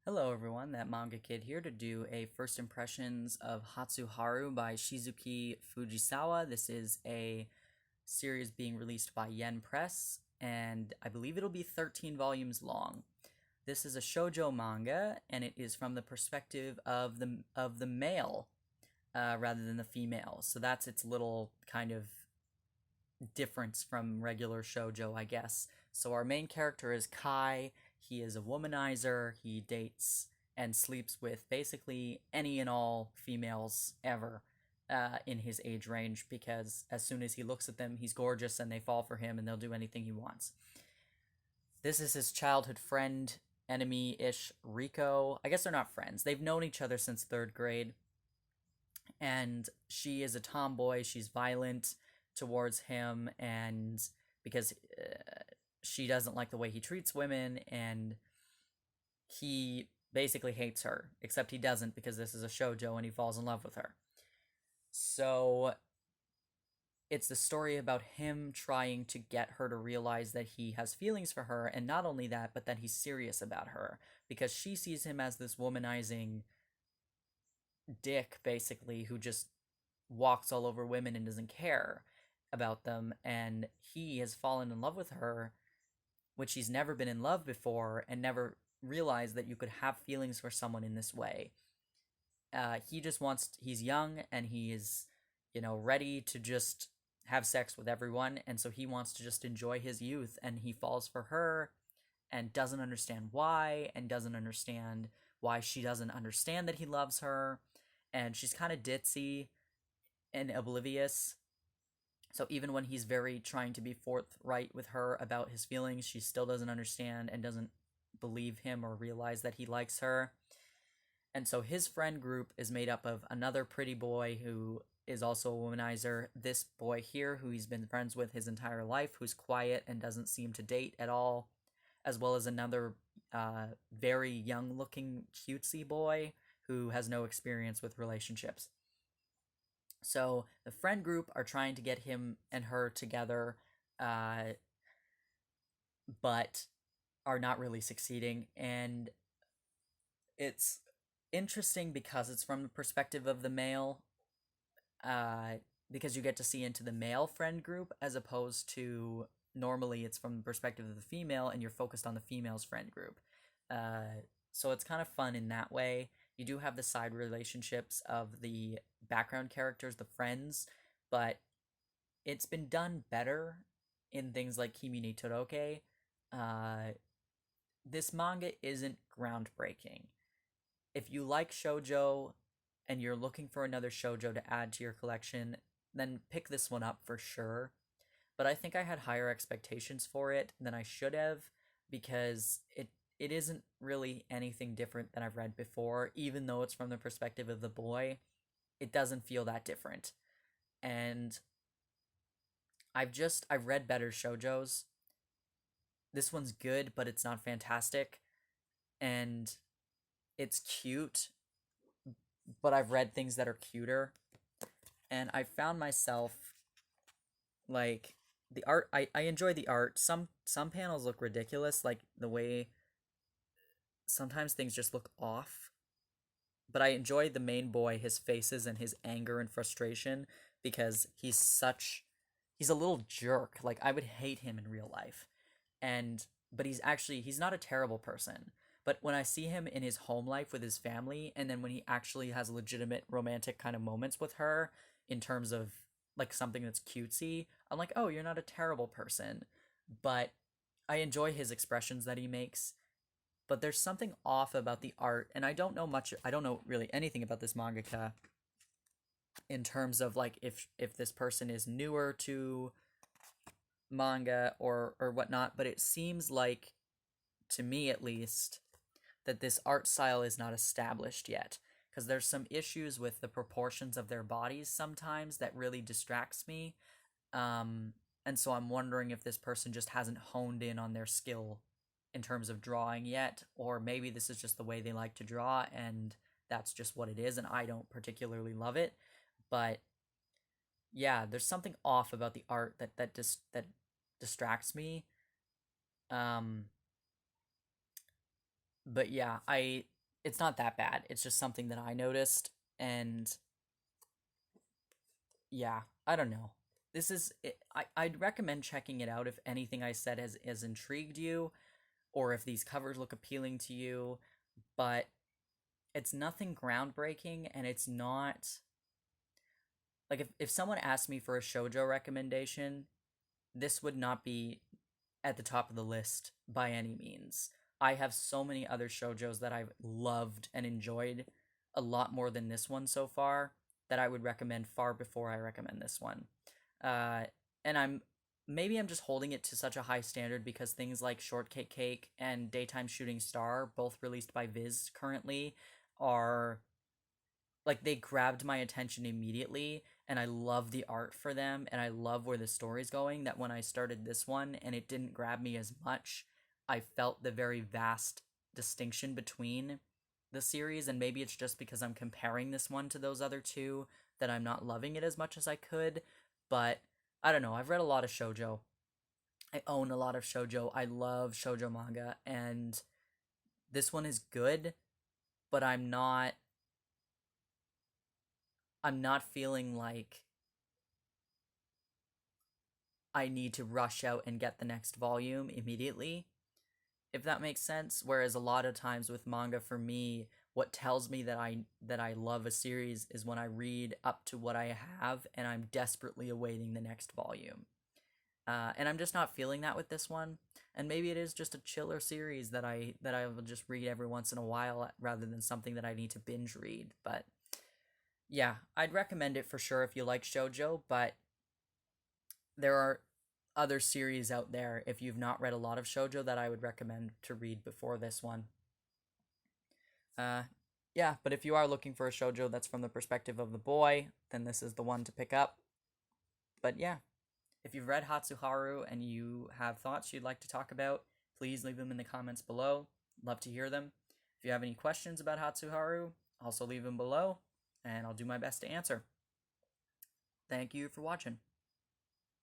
Hello everyone, that Manga Kid here to do a first impressions of Hatsu Haru by Shizuki Fujisawa. This is a series being released by Yen Press, and I believe it'll be 13 volumes long. This is a shoujo manga, and it is from the perspective of the male rather than the female. So that's its little kind of difference from regular shoujo, I guess. So our main character is Kai. He is a womanizer. He dates and sleeps with basically any and all females ever in his age range because as soon as he looks at them, he's gorgeous and they fall for him and they'll do anything he wants. This is his childhood friend, enemy ish Riko. I guess they're not friends. They've known each other since third grade. And she is a tomboy. She's violent towards him, and because she doesn't like the way he treats women, and he basically hates her, except he doesn't because this is a shoujo and he falls in love with her. So it's the story about him trying to get her to realize that he has feelings for her, and not only that, but that he's serious about her, because she sees him as this womanizing dick, basically, who just walks all over women and doesn't care about them, and he has fallen in love with her, which he's never been in love before, and never realized that you could have feelings for someone in this way. He just wants, he's young, and he is, ready to just have sex with everyone, and so he wants to just enjoy his youth, and he falls for her, and doesn't understand why, and doesn't understand why she doesn't understand that he loves her, and she's kind of ditzy and oblivious. So even when he's very trying to be forthright with her about his feelings, she still doesn't understand and doesn't believe him or realize that he likes her. And so his friend group is made up of another pretty boy who is also a womanizer, this boy here who he's been friends with his entire life, who's quiet and doesn't seem to date at all, as well as another very young-looking cutesy boy who has no experience with relationships. So the friend group are trying to get him and her together, but are not really succeeding. And it's interesting because it's from the perspective of the male, because you get to see into the male friend group as opposed to normally it's from the perspective of the female and you're focused on the female's friend group. So it's kind of fun in that way. You do have the side relationships of the background characters, the friends, but it's been done better in things like Kimi ni Toroke. This manga isn't groundbreaking. If you like shoujo and you're looking for another shoujo to add to your collection, then pick this one up for sure. But I think I had higher expectations for it than I should have because it isn't really anything different than I've read before, even though it's from the perspective of the boy. It doesn't feel that different. And I've read better shoujos. This one's good, but it's not fantastic. And it's cute, but I've read things that are cuter. And I found myself like the art I enjoy the art. Some panels look ridiculous, like the way sometimes things just look off. But I enjoy the main boy, his faces and his anger and frustration because he's a little jerk. Like I would hate him in real life. And but he's not a terrible person. But when I see him in his home life with his family, and then when he actually has legitimate romantic kind of moments with her in terms of like something that's cutesy, I'm like, oh, you're not a terrible person. But I enjoy his expressions that he makes. But there's something off about the art, and I don't know really anything about this mangaka in terms of like if this person is newer to manga or whatnot, but it seems like, to me at least, that this art style is not established yet because there's some issues with the proportions of their bodies sometimes that really distracts me. And so I'm wondering if this person just hasn't honed in on their skill in terms of drawing yet, or maybe this is just the way they like to draw and that's just what it is and I don't particularly love it. But yeah, there's something off about the art that distracts me. Um but yeah, it's not that bad. It's just something that I noticed, and yeah, I don't know. This is it, I'd recommend checking it out if anything I said has intrigued you, or if these covers look appealing to you, but it's nothing groundbreaking, and it's not like if someone asked me for a shoujo recommendation, this would not be at the top of the list by any means. I have so many other shoujos that I've loved and enjoyed a lot more than this one so far that I would recommend far before I recommend this one. Uh, and I'm just holding it to such a high standard because things like Shortcake Cake and Daytime Shooting Star, both released by Viz currently, are like they grabbed my attention immediately, and I love the art for them, and I love where the story's going, that when I started this one and it didn't grab me as much, I felt the very vast distinction between the series. And maybe it's just because I'm comparing this one to those other two that I'm not loving it as much as I could. But I don't know, I've read a lot of shoujo. I own a lot of shoujo. I love shoujo manga, and this one is good, but I'm not feeling like I need to rush out and get the next volume immediately, if that makes sense. Whereas a lot of times with manga, for me, what tells me that I love a series is when I read up to what I have and I'm desperately awaiting the next volume. And I'm just not feeling that with this one. And maybe it is just a chiller series that I will just read every once in a while rather than something that I need to binge read. But yeah, I'd recommend it for sure if you like shoujo, but there are other series out there, if you've not read a lot of shoujo, that I would recommend to read before this one. Uh, yeah, but if you are looking for a shoujo that's from the perspective of the boy, then this is the one to pick up. But yeah, if you've read Hatsu Haru and you have thoughts you'd like to talk about, please leave them in the comments below. Love to hear them. If you have any questions about Hatsu Haru, also leave them below, and I'll do my best to answer. Thank you for watching.